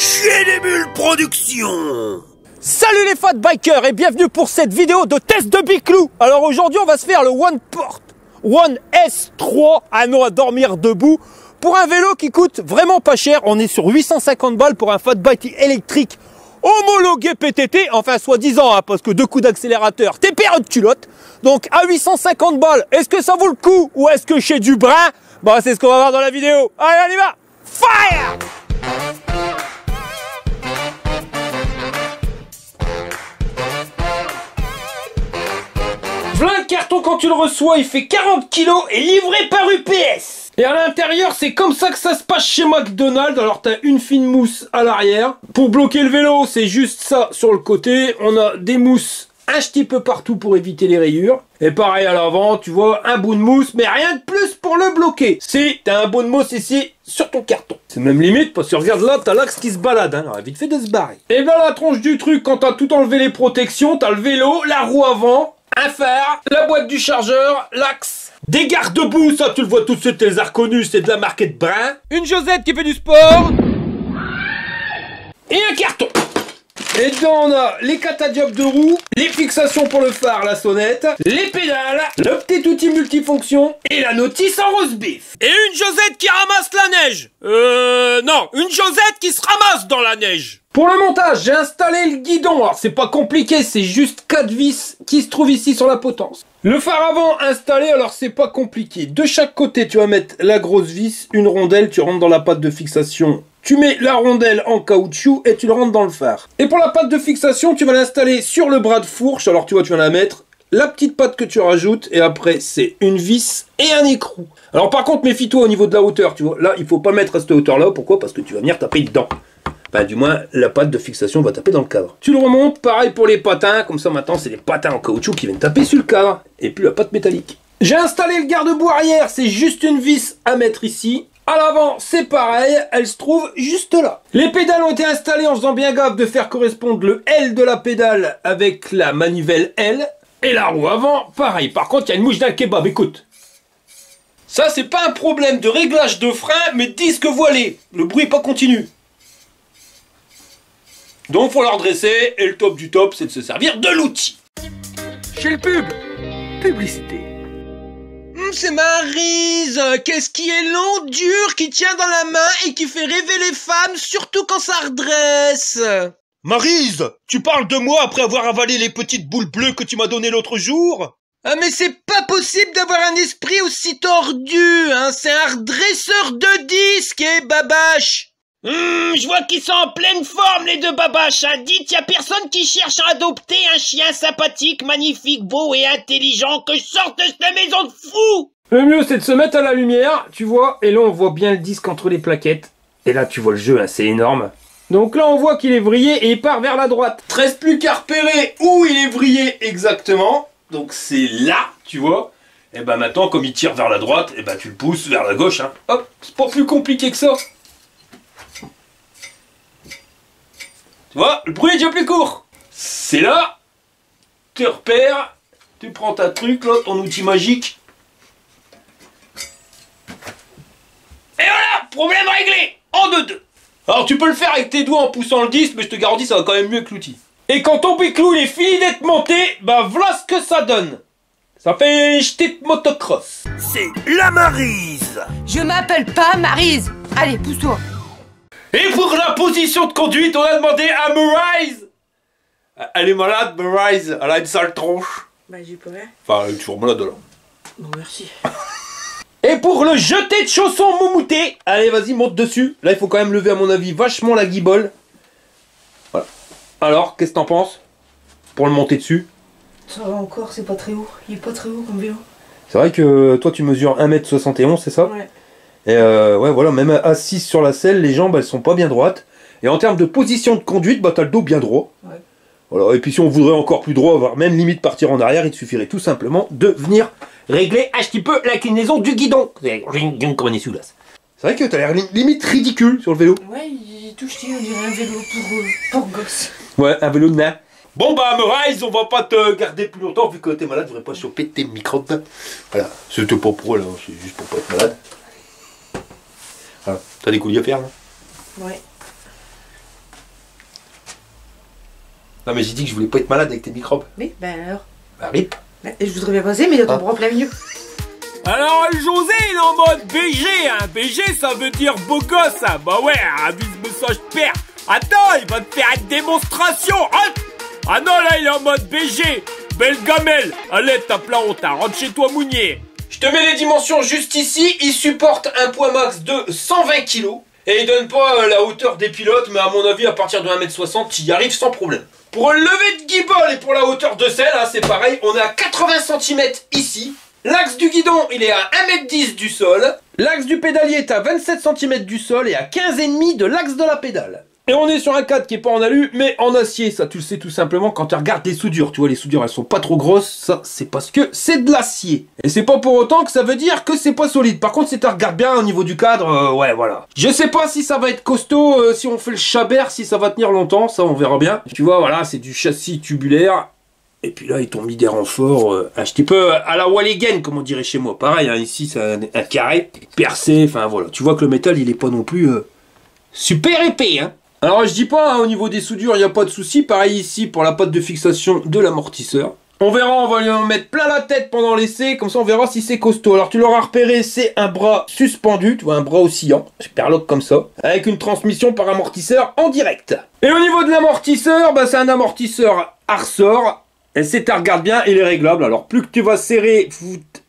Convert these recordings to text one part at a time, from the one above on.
Chier des bulles production. Salut les fat bikers et bienvenue pour cette vidéo de test de Biclou. Alors aujourd'hui on va se faire le One S3 à nous à dormir debout pour un vélo qui coûte vraiment pas cher. On est sur 850 balles pour un fat bike électrique homologué PTT, enfin soi-disant, hein, parce que 2 coups d'accélérateur, t'es père de culotte. Donc à 850 balles, est-ce que ça vaut le coup ou est-ce que chez du brin? Bah c'est ce qu'on va voir dans la vidéo. Allez on y va. Fire! Voilà le carton quand tu le reçois, il fait 40 kg et livré par UPS. Et à l'intérieur, c'est comme ça que ça se passe chez McDonald's. Alors t'as une fine mousse à l'arrière. Pour bloquer le vélo, c'est juste ça sur le côté. On a des mousses un petit peu partout pour éviter les rayures. Et pareil à l'avant, tu vois, un bout de mousse, mais rien de plus pour le bloquer. Si, t'as un bout de mousse ici sur ton carton. C'est même limite, parce que regarde là, t'as l'axe qui se balade, hein. Alors, vite fait de se barrer. Et là, la tronche du truc, quand t'as tout enlevé les protections, t'as le vélo, la roue avant, un phare, la boîte du chargeur, l'axe, des garde-boue, ça tu le vois tout de suite, tu les as reconnus, c'est de la marquette Brin, une Josette qui fait du sport, et un carton. Et dedans on a les catadiopes de roue, les fixations pour le phare, la sonnette, les pédales, le petit outil multifonction et la notice en rose beef. Et une Josette qui ramasse la neige. Non, une Josette qui se ramasse dans la neige. Pour le montage, j'ai installé le guidon. Alors c'est pas compliqué, c'est juste 4 vis qui se trouvent ici sur la potence. Le phare avant installé, alors c'est pas compliqué. De chaque côté, tu vas mettre la grosse vis, une rondelle, tu rentres dans la patte de fixation. Tu mets la rondelle en caoutchouc et tu le rentres dans le phare. Et pour la patte de fixation, tu vas l'installer sur le bras de fourche. Alors tu vois, tu vas la mettre, la petite patte que tu rajoutes, et après c'est une vis et un écrou. Alors par contre, méfie-toi au niveau de la hauteur, tu vois. Là, il faut pas mettre à cette hauteur-là. Pourquoi? Parce que tu vas venir taper dedans. Bah, du moins, la patte de fixation va taper dans le cadre. Tu le remontes, pareil pour les patins, comme ça maintenant c'est les patins en caoutchouc qui viennent taper sur le cadre, et puis la patte métallique. J'ai installé le garde-boue arrière, c'est juste une vis à mettre ici. À l'avant, c'est pareil, elle se trouve juste là. Les pédales ont été installées en faisant bien gaffe de faire correspondre le L de la pédale avec la manivelle L. Et la roue avant, pareil. Par contre, il y a une mouche d'un kebab, écoute. Ça, c'est pas un problème de réglage de frein, mais disque voilé. Le bruit est pas continu. Donc faut la redresser, et le top du top, c'est de se servir de l'outil. Chez le pub, publicité. C'est Maryse, qu'est-ce qui est long, dur, qui tient dans la main et qui fait rêver les femmes, surtout quand ça redresse. Maryse, tu parles de moi après avoir avalé les petites boules bleues que tu m'as données l'autre jour? Ah mais c'est pas possible d'avoir un esprit aussi tordu, hein, c'est un redresseur de disques, babache. Je vois qu'ils sont en pleine forme les deux babaches, hein. Dites, y a personne qui cherche à adopter un chien sympathique, magnifique, beau et intelligent que je sorte de cette maison de fou. Le mieux c'est de se mettre à la lumière, tu vois, et là on voit bien le disque entre les plaquettes. Et là tu vois le jeu, hein, c'est énorme. Donc là on voit qu'il est vrillé et il part vers la droite. Il te reste plus qu'à repérer où il est vrillé exactement. Donc c'est là, tu vois. Et ben maintenant comme il tire vers la droite, et ben tu le pousses vers la gauche, hein. Hop, c'est pas plus compliqué que ça. Tu vois, le bruit est déjà plus court. C'est là, tu repères, tu prends ta truc là, ton outil magique. Et voilà, problème réglé, en 2-2. Alors tu peux le faire avec tes doigts en poussant le disque, mais je te garantis ça va quand même mieux que l'outil. Et quand ton Biclou il est fini d'être monté, bah voilà ce que ça donne. Ça fait une petite motocross. C'est la Maryse. Je m'appelle pas Maryse. Allez, pousse-toi. Et pour la position de conduite, on a demandé à Maryse. Elle est malade, Maryse. Elle a une sale tronche. Bah j'ai pas rien. Enfin, elle est toujours malade là. Bon merci. Et pour le jeté de chaussons moumouté, allez vas-y monte dessus. Là il faut quand même lever à mon avis vachement la guibole. Voilà. Alors, qu'est-ce que t'en penses? Pour le monter dessus? Ça va encore, c'est pas très haut. Il est pas très haut comme vélo. C'est vrai que toi tu mesures 1m71, c'est ça? Ouais. Et ouais voilà, même assis sur la selle, les jambes elles sont pas bien droites. Et en termes de position de conduite, bah t'as le dos bien droit. Ouais. Voilà, et puis si on voudrait encore plus droit, voire même limite partir en arrière, il suffirait tout simplement de venir régler un petit peu l'inclinaison du guidon. Comme un essuie-glace. C'est vrai que t'as l'air limite ridicule sur le vélo. Ouais, il est tout jeté, on dirait un vélo pour gosse. Ouais, un vélo de nain. Bon bah Maryse, on va pas te garder plus longtemps vu que t'es malade, tu devrais pas choper tes microbes. Voilà, c'était pas pour là, c'est juste pour pas être malade. Voilà. T'as des coulis à faire là? Ouais. Non mais j'ai dit que je voulais pas être malade avec tes microbes. Oui, ben alors. Bah rip. Ben, je voudrais bien passer, mais il y a ton bras plein milieu. Alors José il est en mode BG, hein. BG ça veut dire beau gosse, hein. Bah ouais, avise-moi ça je perds. Attends, il va te faire une démonstration. Ah non là il est en mode BG. Belle gamelle. Allez tape la honte, hein. Rentre chez toi Mounier. Je te mets les dimensions juste ici. Il supporte un poids max de 120 kg. Et il donne pas la hauteur des pilotes, mais à mon avis à partir de 1m60 tu y arrives sans problème. Pour le lever de guibole et pour la hauteur de selle, hein, c'est pareil, on est à 80 cm ici. L'axe du guidon, il est à 1m10 du sol. L'axe du pédalier est à 27 cm du sol et à 15,5 de l'axe de la pédale. Et on est sur un cadre qui est pas en alu, mais en acier. Ça, tu le sais tout simplement quand tu regardes les soudures. Tu vois, les soudures, elles sont pas trop grosses. Ça, c'est parce que c'est de l'acier. Et c'est pas pour autant que ça veut dire que c'est pas solide. Par contre, si tu regardes bien au niveau du cadre, ouais, voilà. Je sais pas si ça va être costaud, si on fait le chabert, si ça va tenir longtemps. Ça, on verra bien. Tu vois, voilà, c'est du châssis tubulaire. Et puis là, ils t'ont mis des renforts un petit peu à la Walligen, comme on dirait chez moi. Pareil, hein, ici, c'est un carré percé. Enfin, voilà. Tu vois que le métal, il est pas non plus super épais, hein. Alors, je dis pas, hein, au niveau des soudures, il n'y a pas de souci. Pareil ici, pour la patte de fixation de l'amortisseur. On verra, on va lui en mettre plein la tête pendant l'essai. Comme ça, on verra si c'est costaud. Alors, tu l'auras repéré, c'est un bras suspendu. Tu vois, un bras oscillant. Super lock comme ça. Avec une transmission par amortisseur en direct. Et au niveau de l'amortisseur, bah, c'est un amortisseur ressort. Et si tu regardes bien, il est réglable. Alors plus que tu vas serrer,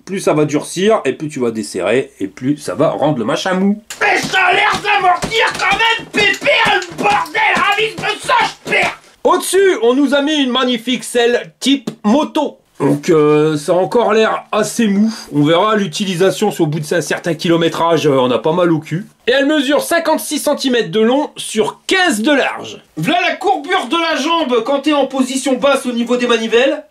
plus ça va durcir, et plus tu vas desserrer, et plus ça va rendre le machin mou. Mais ça a l'air d'amortir quand même, pépère, le bordel, avise-moi ça, je perds. Au-dessus, on nous a mis une magnifique selle type moto. Donc ça a encore l'air assez mou. On verra l'utilisation sur au bout d'un certain kilométrage, on a pas mal au cul. Et elle mesure 56 cm de long sur 15 de large. Voilà la courbure de la jambe quand tu es en position basse au niveau des manivelles.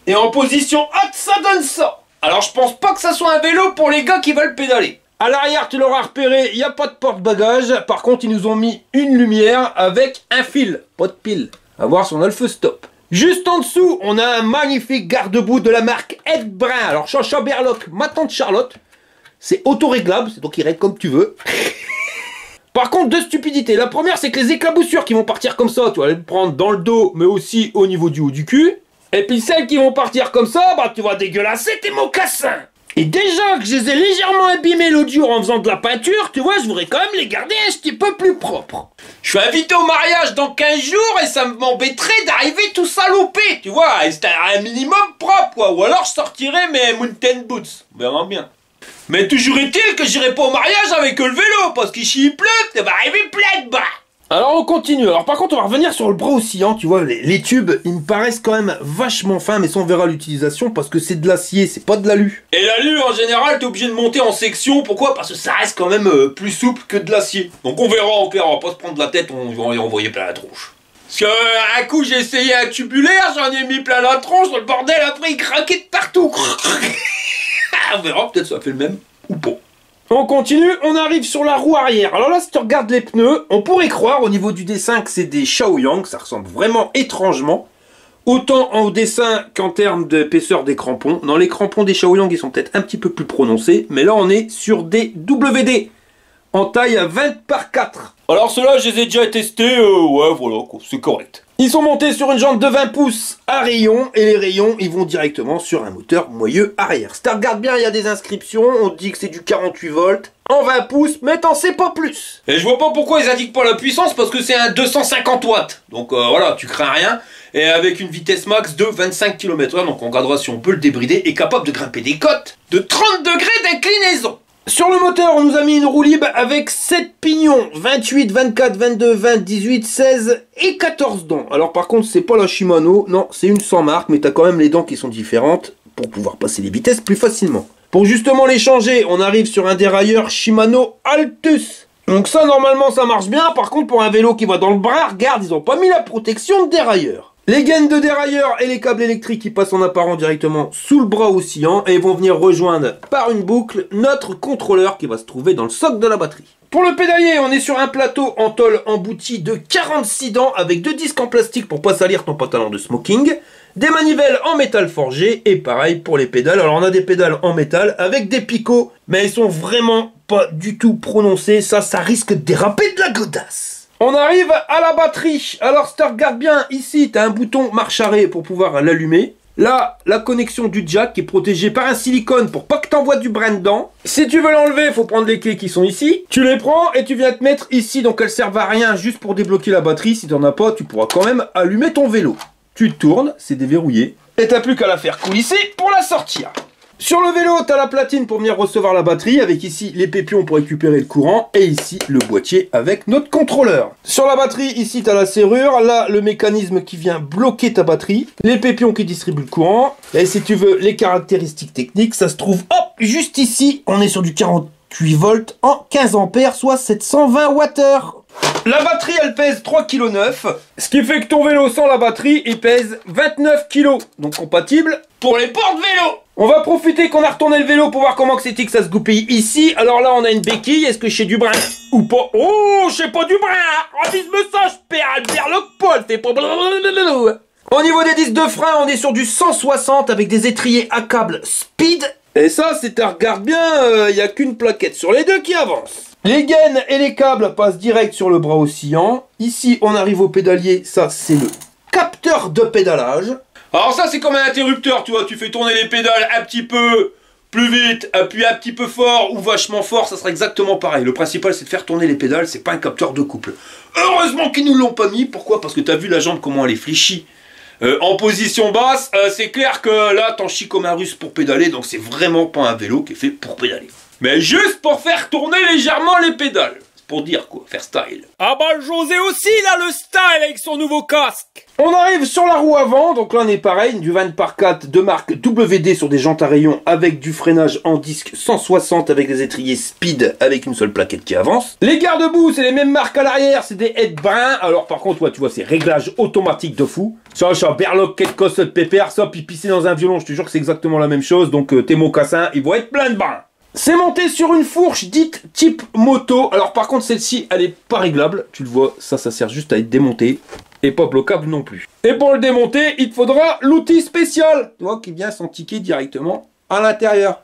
Et en position haute, ça donne ça. Alors je pense pas que ça soit un vélo pour les gars qui veulent pédaler. À l'arrière, tu l'auras repéré, il n'y a pas de porte-bagages. Par contre, ils nous ont mis une lumière avec un fil, pas de pile. À voir si on a le feu stop. Juste en dessous, on a un magnifique garde-boue de la marque Ed Brun. Alors, Chacha Berloc, ma tante Charlotte, c'est auto-réglable, c'est donc il règle comme tu veux. Par contre, deux stupidités. La première, c'est que les éclaboussures qui vont partir comme ça, tu vas les prendre dans le dos, mais aussi au niveau du haut du cul. Et puis celles qui vont partir comme ça, bah tu vas dégueulasser tes mocassins. Et déjà que je les ai légèrement abîmés l'autre jour en faisant de la peinture, tu vois, je voudrais quand même les garder un petit peu plus propres. Je suis invité au mariage dans 15 jours et ça m'embêterait d'arriver tout salopé, tu vois, et c'était un minimum propre, quoi. Ou alors je sortirais mes mountain boots, on verra bien. Mais toujours est-il que j'irai pas au mariage avec le vélo, parce qu'ici il pleut, ça va arriver plein de bas. Alors on continue, alors par contre on va revenir sur le bras oscillant, tu vois, les tubes, ils me paraissent quand même vachement fins, mais ça on verra l'utilisation, parce que c'est de l'acier, c'est pas de l'alu. Et l'alu en général, t'es obligé de monter en section, pourquoi? Parce que ça reste quand même plus souple que de l'acier. Donc on verra, on va pas se prendre la tête, on va y envoyer plein la tronche. Parce que un coup j'ai essayé un tubulaire, j'en ai mis plein la tronche, le bordel après il craquait de partout. On verra, peut-être ça fait le même, ou pas. On continue, on arrive sur la roue arrière. Alors là, si tu regardes les pneus, on pourrait croire au niveau du dessin que c'est des Shaoyang, ça ressemble vraiment étrangement. Autant en dessin qu'en termes d'épaisseur des crampons. Dans les crampons des Shaoyang, ils sont peut-être un petit peu plus prononcés, mais là on est sur des WD, en taille 20 par 4. Alors ceux-là, je les ai déjà testés, ouais voilà, c'est correct. Ils sont montés sur une jante de 20 pouces à rayons, et les rayons, ils vont directement sur un moteur moyeu arrière. Si tu regardes bien, il y a des inscriptions, on dit que c'est du 48 volts, en 20 pouces, mais t'en sais pas plus. Et je vois pas pourquoi ils indiquent pas la puissance, parce que c'est un 250 watts. Donc voilà, tu crains rien, et avec une vitesse max de 25 km/h, donc on regardera si on peut le débrider, et capable de grimper des côtes de 30 degrés d'inclinaison. Sur le moteur, on nous a mis une roue libre avec 7 pignons, 28, 24, 22, 20, 18, 16 et 14 dents. Alors par contre, c'est pas la Shimano, non, c'est une sans marque, mais t'as quand même les dents qui sont différentes pour pouvoir passer les vitesses plus facilement. Pour justement les changer, on arrive sur un dérailleur Shimano Altus. Donc ça, normalement, ça marche bien. Par contre, pour un vélo qui va dans le bras, regarde, ils ont pas mis la protection de dérailleur. Les gaines de dérailleur et les câbles électriques qui passent en apparent directement sous le bras oscillant et vont venir rejoindre par une boucle notre contrôleur qui va se trouver dans le socle de la batterie. Pour le pédalier, on est sur un plateau en tôle embouti de 46 dents avec 2 disques en plastique pour pas salir ton pantalon de smoking, des manivelles en métal forgé et pareil pour les pédales. Alors on a des pédales en métal avec des picots, mais elles sont vraiment pas du tout prononcées, ça risque de déraper de la godasse. On arrive à la batterie. Alors si tu regardes bien, ici tu as un bouton marche arrêt pour pouvoir l'allumer. Là, la connexion du jack qui est protégée par un silicone pour pas que t'envoies du brin dedans. Si tu veux l'enlever, il faut prendre les clés qui sont ici. Tu les prends et tu viens te mettre ici. Donc elles servent à rien juste pour débloquer la batterie. Si t'en as pas, tu pourras quand même allumer ton vélo. Tu tournes, c'est déverrouillé. Et t'as plus qu'à la faire coulisser pour la sortir. Sur le vélo, tu as la platine pour venir recevoir la batterie, avec ici les pépions pour récupérer le courant, et ici le boîtier avec notre contrôleur. Sur la batterie, ici tu as la serrure, là le mécanisme qui vient bloquer ta batterie, les pépions qui distribuent le courant, et si tu veux les caractéristiques techniques, ça se trouve, hop, juste ici, on est sur du 48 volts en 15 ampères, soit 720 Wh. La batterie, elle pèse 3,9 kg, ce qui fait que ton vélo sans la batterie, il pèse 29 kg, donc compatible pour les porte-vélos. On va profiter qu'on a retourné le vélo pour voir comment c'est que ça se goupille ici. Alors là, on a une béquille. Est-ce que je sais du brin ou pas? Oh, je sais pas du brin. Oh, dis-moi ça, je perds Albert Lecpaul. Fait pas blablabla. Au niveau des disques de frein, on est sur du 160 avec des étriers à câble speed. Et ça, si tu regardes bien, il n'y a qu'une plaquette sur les deux qui avance. Les gaines et les câbles passent direct sur le bras oscillant. Ici, on arrive au pédalier. Ça, c'est le capteur de pédalage. Alors ça, c'est comme un interrupteur, tu vois. Tu fais tourner les pédales un petit peu plus vite, appuyer un petit peu fort ou vachement fort, ça sera exactement pareil. Le principal, c'est de faire tourner les pédales, c'est pas un capteur de couple. Heureusement qu'ils nous l'ont pas mis. Pourquoi? Parce que t'as vu la jambe, comment elle est fléchie. En position basse, c'est clair que là, t'en chies comme un russe pour pédaler, donc c'est vraiment pas un vélo qui est fait pour pédaler. Mais juste pour faire tourner légèrement les pédales. C'est pour dire quoi, faire style. Ah bah José aussi, il a le style avec son nouveau casque. On arrive sur la roue avant, donc là on est pareil, du 20 par 4 de marque WD sur des jantes à rayons avec du freinage en disque 160 avec des étriers speed avec une seule plaquette qui avance. Les garde-boue, c'est les mêmes marques à l'arrière, c'est des aides brins. Alors par contre, ouais, tu vois, c'est réglage automatique de fou. Ça, berloque, quelque de pépère, ça, puis pisser dans un violon, je te jure que c'est exactement la même chose, donc tes mocassins, ils vont être pleins de brins. C'est monté sur une fourche dite type moto. Alors par contre celle-ci elle est pas réglable. Tu le vois, ça sert juste à être démonté. Et pas bloquable non plus. Et pour le démonter, il te faudra l'outil spécial. Tu vois, qui vient s'entiquer directement à l'intérieur.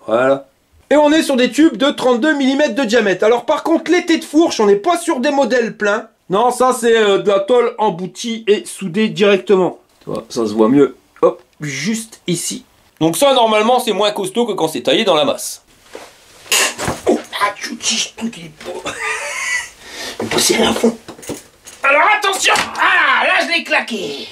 Voilà. Et on est sur des tubes de 32 mm de diamètre. Alors par contre l'été de fourche, on n'est pas sur des modèles pleins. Non, ça c'est de la tôle emboutie et soudée directement. Tu vois, ça se voit mieux. Hop, juste ici. Donc ça, normalement, c'est moins costaud que quand c'est taillé dans la masse. Oh, ah, tu tiges tout, il est pas... Il est pas serré à fond. Alors attention. Ah, là, je l'ai claqué.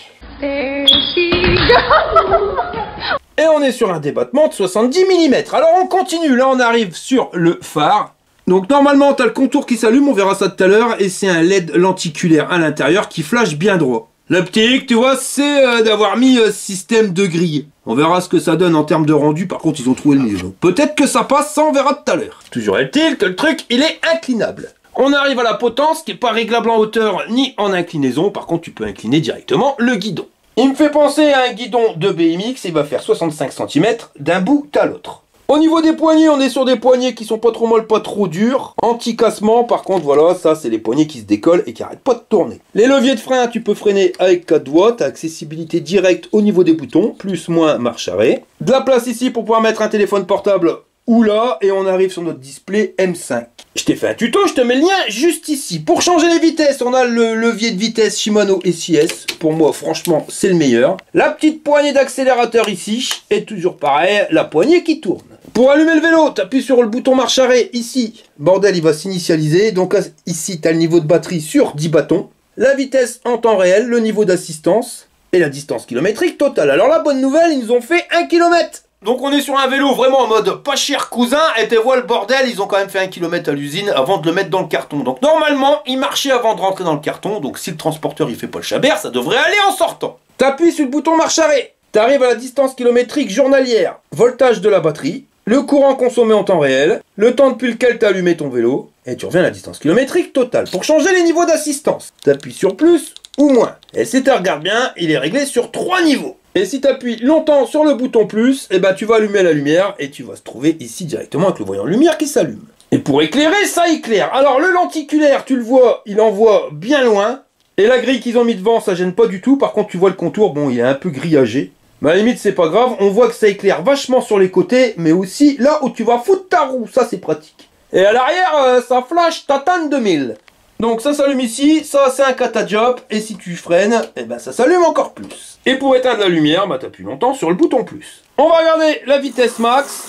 Et on est sur un débattement de 70 mm. Alors on continue, là on arrive sur le phare. Donc normalement, tu as le contour qui s'allume, on verra ça tout à l'heure. Et c'est un LED lenticulaire à l'intérieur qui flash bien droit. L'optique, tu vois, c'est d'avoir mis système de grille. On verra ce que ça donne en termes de rendu. Par contre, ils ont trouvé le milieu. Donc peut-être que ça passe, ça on verra tout à l'heure. Toujours est-il que le truc, il est inclinable. On arrive à la potence qui n'est pas réglable en hauteur ni en inclinaison. Par contre, tu peux incliner directement le guidon. Il me fait penser à un guidon de BMX. Il va faire 65 cm d'un bout à l'autre. Au niveau des poignées, on est sur des poignées qui sont pas trop molles, pas trop dures. Anti-cassement, par contre, voilà, ça, c'est les poignées qui se décollent et qui arrêtent pas de tourner. Les leviers de frein, tu peux freiner avec 4 doigts. T'as accessibilité directe au niveau des boutons, plus, moins, marche arrêt. De la place ici pour pouvoir mettre un téléphone portable ou là, et on arrive sur notre display M5. Je t'ai fait un tuto, je te mets le lien juste ici. Pour changer les vitesses, on a le levier de vitesse Shimano SIS. Pour moi, franchement, c'est le meilleur. La petite poignée d'accélérateur ici, et toujours pareil, la poignée qui tourne. Pour allumer le vélo, tu appuies sur le bouton marche arrêt ici. Bordel, il va s'initialiser. Donc ici, tu as le niveau de batterie sur 10 bâtons. La vitesse en temps réel, le niveau d'assistance et la distance kilométrique totale. Alors la bonne nouvelle, ils nous ont fait 1 km. Donc on est sur un vélo vraiment en mode pas cher cousin. Et tu vois le bordel, ils ont quand même fait 1 km à l'usine avant de le mettre dans le carton. Donc normalement, il marchait avant de rentrer dans le carton. Donc si le transporteur il fait pas le chabert, ça devrait aller en sortant. Tu appuies sur le bouton marche arrêt. Tu arrives à la distance kilométrique journalière. Voltage de la batterie. Le courant consommé en temps réel, le temps depuis lequel tu as allumé ton vélo, et tu reviens à la distance kilométrique totale. Pour changer les niveaux d'assistance, tu appuies sur plus ou moins. Et si tu regardes bien, il est réglé sur 3 niveaux. Et si tu appuies longtemps sur le bouton plus, et ben tu vas allumer la lumière, et tu vas se trouver ici directement avec le voyant de lumière qui s'allume. Et pour éclairer, ça éclaire. Alors le lenticulaire, tu le vois, il envoie bien loin. Et la grille qu'ils ont mis devant, ça gêne pas du tout. Par contre, tu vois le contour, bon, il est un peu grillagé. Mais à la limite, c'est pas grave, on voit que ça éclaire vachement sur les côtés, mais aussi là où tu vas foutre ta roue, ça c'est pratique. Et à l'arrière, ça flash Tatane 2000. Donc ça s'allume ici, ça c'est un catadiop, et si tu freines, eh ben ça s'allume encore plus. Et pour éteindre la lumière, bah t'appuies longtemps sur le bouton plus. On va regarder la vitesse max.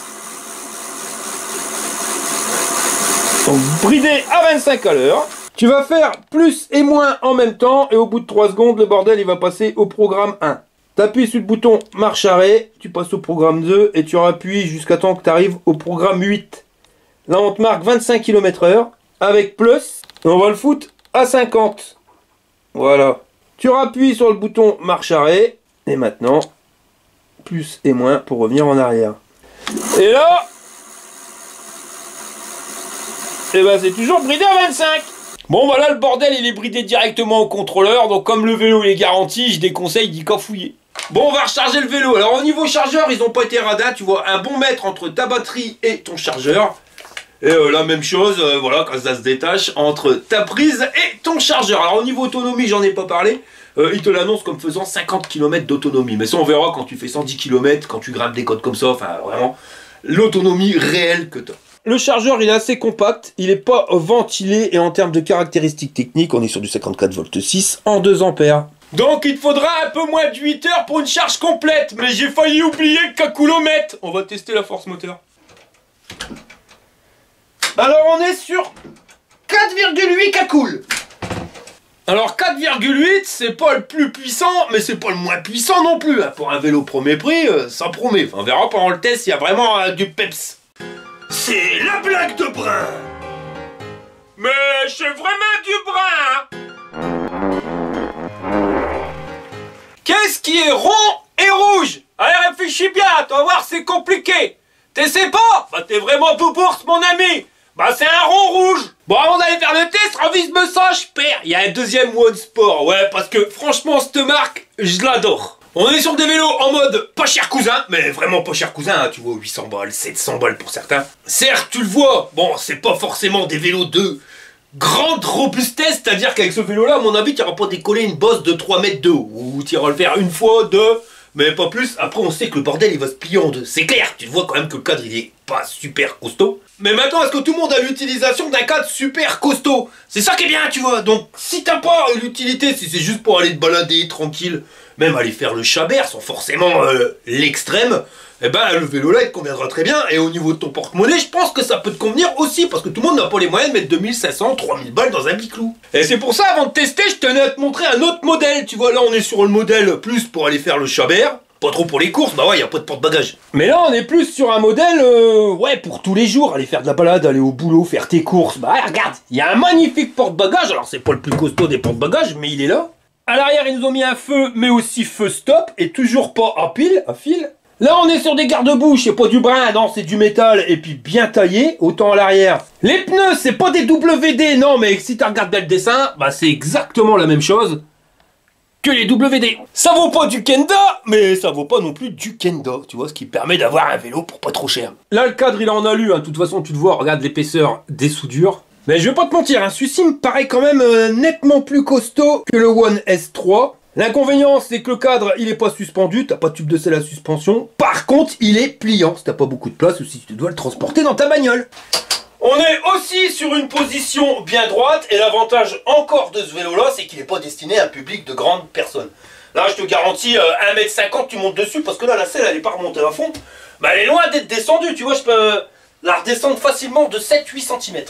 Donc bridé à 25 à l'heure. Tu vas faire plus et moins en même temps, et au bout de 3 secondes, le bordel il va passer au programme 1. Tu appuies sur le bouton marche arrêt, tu passes au programme 2, et tu appuies jusqu'à temps que tu arrives au programme 8. Là on te marque 25 km/h, avec plus, et on va le foutre à 50. Voilà. Tu rappuies sur le bouton marche arrêt, et maintenant, plus et moins pour revenir en arrière. Et là, et ben c'est toujours bridé à 25. Bon voilà, le bordel il est bridé directement au contrôleur, donc comme le vélo il est garanti, je déconseille d'y cafouiller. Bon, on va recharger le vélo. Alors au niveau chargeur, ils n'ont pas été radins, tu vois, un bon mètre entre ta batterie et ton chargeur. Et la même chose, voilà, quand ça se détache, entre ta prise et ton chargeur. Alors au niveau autonomie, j'en ai pas parlé, il te l'annonce comme faisant 50 km d'autonomie. Mais ça on verra quand tu fais 110 km, quand tu grimpes des côtes comme ça, enfin vraiment, l'autonomie réelle que tu as. Le chargeur il est assez compact, il n'est pas ventilé et en termes de caractéristiques techniques, on est sur du 54 volts 6 en 2 ampères. Donc il te faudra un peu moins de 8 heures pour une charge complète, mais j'ai failli oublier le calculomètre. On va tester la force moteur. Alors on est sur 4,8 calcul. Alors 4,8 c'est pas le plus puissant, mais c'est pas le moins puissant non plus. Pour un vélo premier prix, ça promet. Enfin, on verra pendant le test s'il y a vraiment du peps. C'est la blague de Brun. Mais c'est vraiment du Brun. Qu'est-ce qui est rond et rouge? Allez, réfléchis bien, tu vas voir, c'est compliqué. T'essaies pas? Bah t'es vraiment boubourse, mon ami. Bah c'est un rond rouge. Bon, avant d'aller faire le test, ravise-me ça, je perds. Il y a un deuxième One Sport, ouais, parce que franchement, cette marque, je l'adore. On est sur des vélos en mode pas cher cousin, mais vraiment pas cher cousin, hein, tu vois, 800 balles, 700 balles pour certains. Certes, tu le vois, bon, c'est pas forcément des vélos de grande robustesse, c'est-à-dire qu'avec ce vélo-là, à mon avis, tu n'iras pas décoller une bosse de 3 mètres de haut, ou tu iras le faire une fois, deux, mais pas plus. Après, on sait que le bordel, il va se plier en deux. C'est clair, tu vois quand même que le cadre, il est pas super costaud. Mais maintenant, est-ce que tout le monde a l'utilisation d'un cadre super costaud? C'est ça qui est bien, tu vois. Donc, si t'as pas l'utilité, si c'est juste pour aller te balader tranquille, même aller faire le chabert sans forcément l'extrême, eh ben le vélo là il te conviendra très bien. Et au niveau de ton porte-monnaie, je pense que ça peut te convenir aussi, parce que tout le monde n'a pas les moyens de mettre 2500, 3000 balles dans un biclou. Et c'est pour ça, avant de tester, je tenais à te montrer un autre modèle. Tu vois, là on est sur le modèle plus pour aller faire le chabert. Pas trop pour les courses, bah ouais, y a pas de porte-bagages. Mais là, on est plus sur un modèle, ouais, pour tous les jours. Aller faire de la balade, aller au boulot, faire tes courses. Bah ouais, regarde, il y a un magnifique porte-bagages. Alors, c'est pas le plus costaud des porte-bagages, mais il est là. À l'arrière, ils nous ont mis un feu, mais aussi feu stop, et toujours pas à fil. Là, on est sur des garde-boue, c'est pas du brin, non, c'est du métal, et puis bien taillé, autant à l'arrière. Les pneus, c'est pas des WD, non, mais si tu regardes bien le dessin, bah c'est exactement la même chose que les WD. Ça vaut pas du Kenda, mais ça vaut pas non plus du Kenda, tu vois, ce qui permet d'avoir un vélo pour pas trop cher. Là, le cadre, il est en alu, hein, de toute façon, tu le vois, regarde l'épaisseur des soudures. Mais je vais pas te mentir, hein, celui-ci me paraît quand même nettement plus costaud que le One S3. L'inconvénient, c'est que le cadre, il est pas suspendu, t'as pas de tube de selle à suspension. Par contre, il est pliant, si t'as pas beaucoup de place ou si tu dois le transporter dans ta bagnole. On est aussi sur une position bien droite, et l'avantage encore de ce vélo-là, c'est qu'il n'est pas destiné à un public de grandes personnes. Là, je te garantis, 1m50, tu montes dessus, parce que là, la selle, elle n'est pas remontée à fond. Bah, elle est loin d'être descendue, tu vois, je peux la redescendre facilement de 7-8 cm.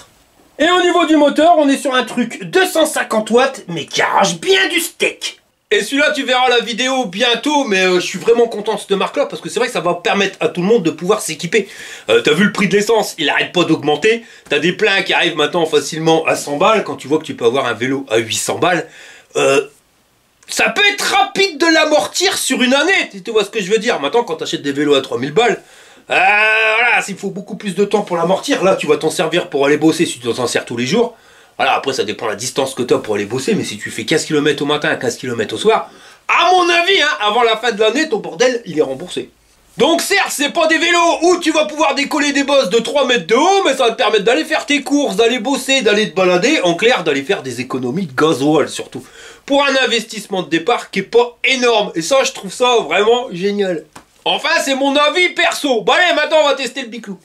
Et au niveau du moteur, on est sur un truc 250 watts, mais qui arrache bien du steak. Et celui-là, tu verras la vidéo bientôt, mais je suis vraiment content de cette marque-là, parce que c'est vrai que ça va permettre à tout le monde de pouvoir s'équiper. T'as vu le prix de l'essence, il arrête pas d'augmenter. T'as des pleins qui arrivent maintenant facilement à 100 balles, quand tu vois que tu peux avoir un vélo à 800 balles. Ça peut être rapide de l'amortir sur une année, tu vois ce que je veux dire. Maintenant, quand t'achètes des vélos à 3000 balles, voilà, il faut beaucoup plus de temps pour l'amortir. Là, tu vas t'en servir pour aller bosser si tu t'en sers tous les jours. Voilà, après ça dépend de la distance que tu as pour aller bosser, mais si tu fais 15 km au matin, 15 km au soir, à mon avis, hein, avant la fin de l'année, ton bordel, il est remboursé. Donc certes, c'est pas des vélos où tu vas pouvoir décoller des bosses de 3 mètres de haut, mais ça va te permettre d'aller faire tes courses, d'aller bosser, d'aller te balader, en clair, d'aller faire des économies de gasoil surtout. Pour un investissement de départ qui est pas énorme, et ça, je trouve ça vraiment génial. Enfin, c'est mon avis perso. Bon allez, maintenant on va tester le biclou.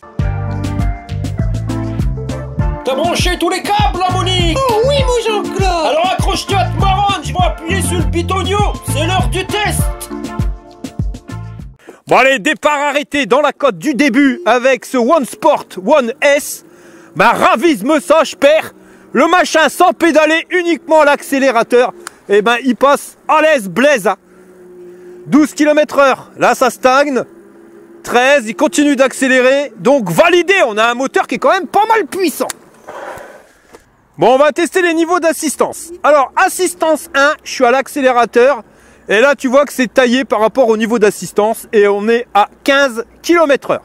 T'as branché tous les câbles, là, Monique? Oh oui, mon Jean-Claude. Alors accroche-toi à te marronne, je vais appuyer sur le pitonio. C'est l'heure du test. Bon allez, départ arrêté dans la côte du début avec ce One Sport One S. Bah ravise-moi ça, je perds. Le machin sans pédaler, uniquement à l'accélérateur. Et ben il passe à l'aise blaise. 12 km/h, là ça stagne. 13, il continue d'accélérer. Donc validé, on a un moteur qui est quand même pas mal puissant. Bon, on va tester les niveaux d'assistance. Alors, assistance 1, je suis à l'accélérateur. Et là, tu vois que c'est taillé par rapport au niveau d'assistance. Et on est à 15 km/h.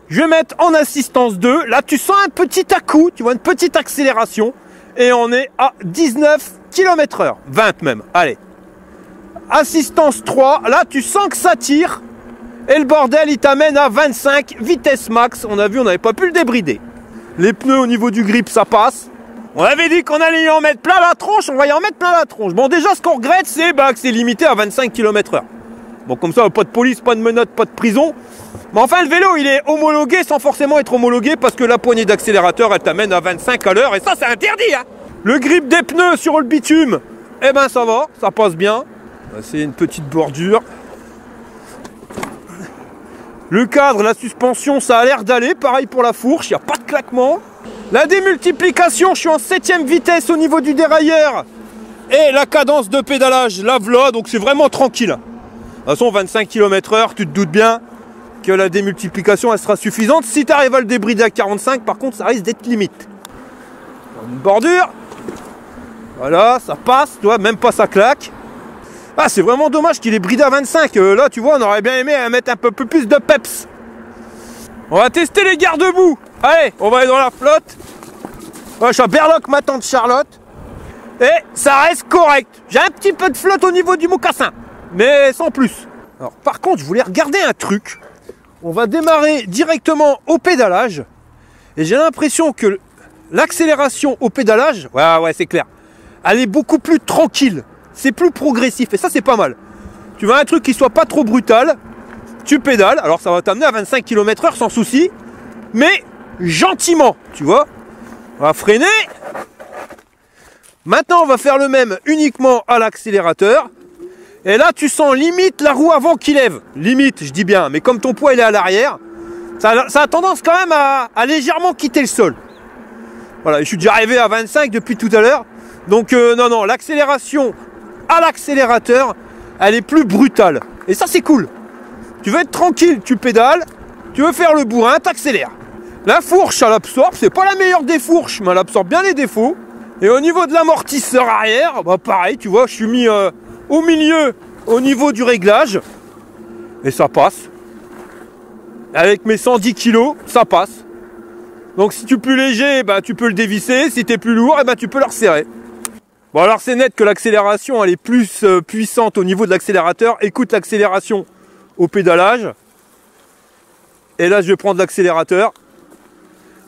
Je vais mettre en assistance 2. Là, tu sens un petit à-coup. Tu vois, une petite accélération. Et on est à 19 km/h. 20 même. Allez. Assistance 3. Là, tu sens que ça tire. Et le bordel, il t'amène à 25 vitesse max. On a vu, on n'avait pas pu le débrider. Les pneus au niveau du grip, ça passe. On avait dit qu'on allait y en mettre plein la tronche, on va y en mettre plein la tronche. Bon, déjà, ce qu'on regrette, c'est que c'est limité à 25 km/h. Bon, comme ça, pas de police, pas de menottes, pas de prison. Mais enfin, le vélo, il est homologué sans forcément être homologué parce que la poignée d'accélérateur, elle t'amène à 25 à l'heure. Et ça, c'est interdit, hein. Le grip des pneus sur le bitume, eh ben, ça va, ça passe bien. C'est une petite bordure. Le cadre, la suspension, ça a l'air d'aller. Pareil pour la fourche, il n'y a pas de claquement. La démultiplication, je suis en 7ème vitesse au niveau du dérailleur. Et la cadence de pédalage, la v'là, donc c'est vraiment tranquille. De toute façon, 25 km/h, tu te doutes bien que la démultiplication, elle sera suffisante. Si tu arrives à le débrider à 45, par contre, ça risque d'être limite. Une bordure. Voilà, ça passe, tu vois, même pas ça claque. Ah, c'est vraiment dommage qu'il ait bridé à 25. Là, tu vois, on aurait bien aimé mettre un peu plus de peps. On va tester les garde-boue. Allez, on va aller dans la flotte. Ouais, je suis à Berloc, ma tante Charlotte. Et ça reste correct. J'ai un petit peu de flotte au niveau du mocassin. Mais sans plus. Alors, par contre, je voulais regarder un truc. On va démarrer directement au pédalage. Et j'ai l'impression que l'accélération au pédalage, ouais, c'est clair. Elle est beaucoup plus tranquille. C'est plus progressif. Et ça, c'est pas mal. Tu veux un truc qui soit pas trop brutal. Tu pédales. Alors, ça va t'amener à 25 km/h sans souci. Mais gentiment, tu vois. On va freiner. Maintenant, on va faire le même uniquement à l'accélérateur. Et là, tu sens limite la roue avant qui lève. Limite, je dis bien. Mais comme ton poids, il est à l'arrière, ça a tendance quand même à légèrement quitter le sol. Voilà, je suis déjà arrivé à 25 depuis tout à l'heure. Donc, non, l'accélération à l'accélérateur, elle est plus brutale. Et ça, c'est cool. Tu veux être tranquille, tu pédales. Tu veux faire le bourrin, t'accélères. La fourche, elle absorbe. C'est pas la meilleure des fourches, mais elle absorbe bien les défauts. Et au niveau de l'amortisseur arrière, bah pareil, tu vois, je suis mis au milieu, au niveau du réglage. Et ça passe. Avec mes 110 kg, ça passe. Donc si tu es plus léger, bah, tu peux le dévisser. Si tu es plus lourd, bah, tu peux le resserrer. Bon, alors c'est net que l'accélération, elle est plus puissante au niveau de l'accélérateur. Écoute l'accélération au pédalage. Et là, je vais prendre l'accélérateur.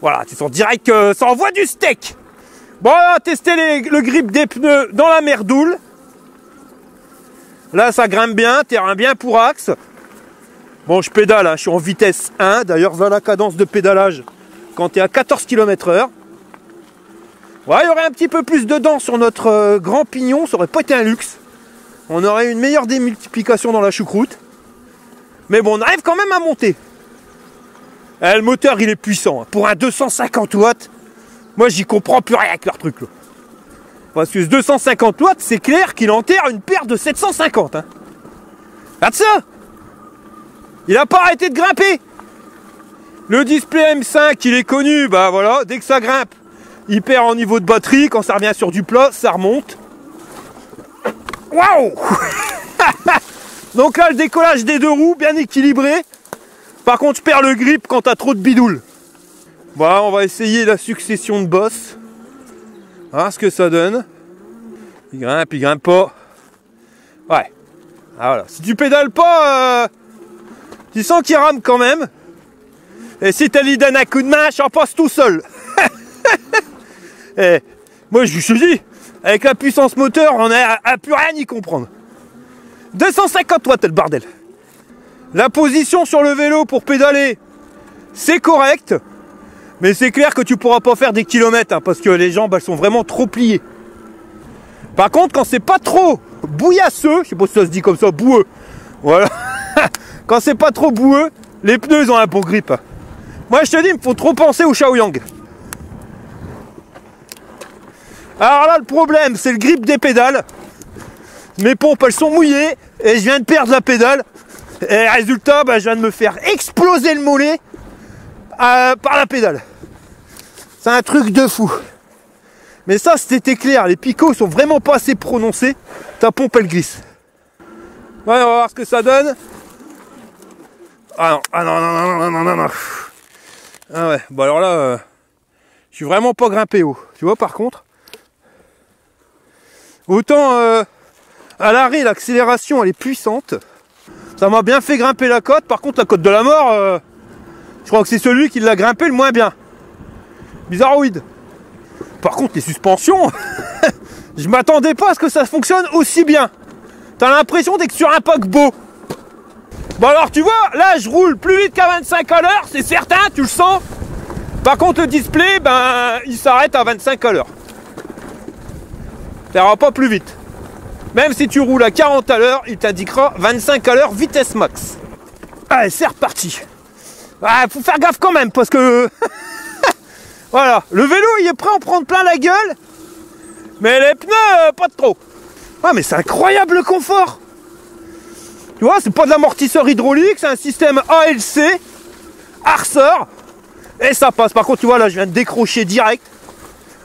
Voilà, tu sens direct que ça envoie du steak. Bon, on va tester le grip des pneus dans la merdoule. Là, ça grimpe bien, terrain bien pour axe. Bon, je pédale, hein, je suis en vitesse 1. D'ailleurs, voilà la cadence de pédalage quand tu es à 14 km/h. Ouais, il y aurait un petit peu plus de dents sur notre grand pignon, ça aurait pas été un luxe. On aurait une meilleure démultiplication dans la choucroute. Mais bon, on arrive quand même à monter. Le moteur, il est puissant. Pour un 250 watts, moi, j'y comprends plus rien avec leur truc, là. Parce que ce 250 watts, c'est clair qu'il enterre une paire de 750. Hein. Regarde ça. Il n'a pas arrêté de grimper. Le display M5, il est connu. Bah voilà, dès que ça grimpe, il perd en niveau de batterie. Quand ça revient sur du plat, ça remonte. Waouh. Donc là, le décollage des deux roues, bien équilibré. Par contre, je perds le grip quand t'as trop de bidoules. Bon, on va essayer la succession de bosses. Voir ce que ça donne. Il grimpe pas. Ouais. Ah, voilà. Si tu pédales pas, tu sens qu'il rame quand même. Et si tu lui donnes un coup de main, j'en passe tout seul. Et moi, je te dis, avec la puissance moteur, on n'a plus rien y comprendre. 250 watts, le bordel. La position sur le vélo pour pédaler, c'est correct. Mais c'est clair que tu pourras pas faire des kilomètres, hein, parce que les jambes, elles sont vraiment trop pliées. Par contre, quand c'est pas trop bouillasseux, je sais pas si ça se dit comme ça, boueux. Voilà. Quand c'est pas trop boueux, les pneus, ils ont un bon grip. Moi, je te dis, il me faut trop penser au Shaoyang. Alors là, le problème, c'est le grip des pédales. Mes pompes, elles sont mouillées et je viens de perdre la pédale. Et résultat, bah, je viens de me faire exploser le mollet par la pédale. C'est un truc de fou. Mais ça, c'était clair. Les picots sont vraiment pas assez prononcés. Ta pompe, elle glisse. Ouais, on va voir ce que ça donne. Ah non. Ah ouais, bon alors là, je suis vraiment pas grimpé haut. Tu vois, par contre. Autant à l'arrêt, l'accélération, elle est puissante. Ça m'a bien fait grimper la côte. Par contre, la côte de la mort, je crois que c'est celui qui l'a grimpé le moins bien. Bizarroïde. Par contre, les suspensions, je m'attendais pas à ce que ça fonctionne aussi bien. T'as l'impression d'être sur un paquebot. Bon alors, tu vois, là, je roule plus vite qu'à 25 à l'heure, c'est certain, tu le sens. Par contre, le display, ben, il s'arrête à 25 à l'heure. Ça ira pas plus vite. Même si tu roules à 40 à l'heure, il t'indiquera 25 à l'heure vitesse max. Allez, c'est reparti. Ah, faut faire gaffe quand même, parce que... Voilà, le vélo, il est prêt à en prendre plein la gueule. Mais les pneus, pas de trop. Ah, mais c'est incroyable le confort. Tu vois, c'est pas de l'amortisseur hydraulique, c'est un système ALC, Arceur, et ça passe. Par contre, tu vois, là, je viens de décrocher direct.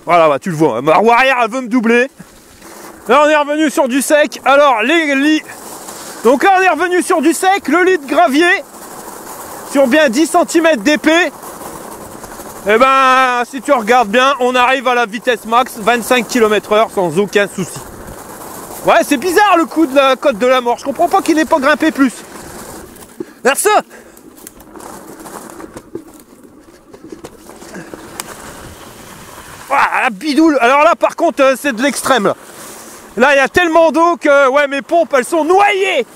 Voilà, bah, tu le vois, ma roue arrière, elle veut me doubler. Là, on est revenu sur du sec. Alors, les lits... Donc là, on est revenu sur du sec, le lit de gravier, sur bien 10 cm d'épais. Et ben, si tu regardes bien, on arrive à la vitesse max, 25 km/h, sans aucun souci. Ouais, c'est bizarre le coup de la côte de la mort. Je comprends pas qu'il n'ait pas grimpé plus. Merci. Ah, la bidoule. Alors là, par contre, c'est de l'extrême. Là, il y a tellement d'eau que, ouais, mes pompes, elles sont noyées.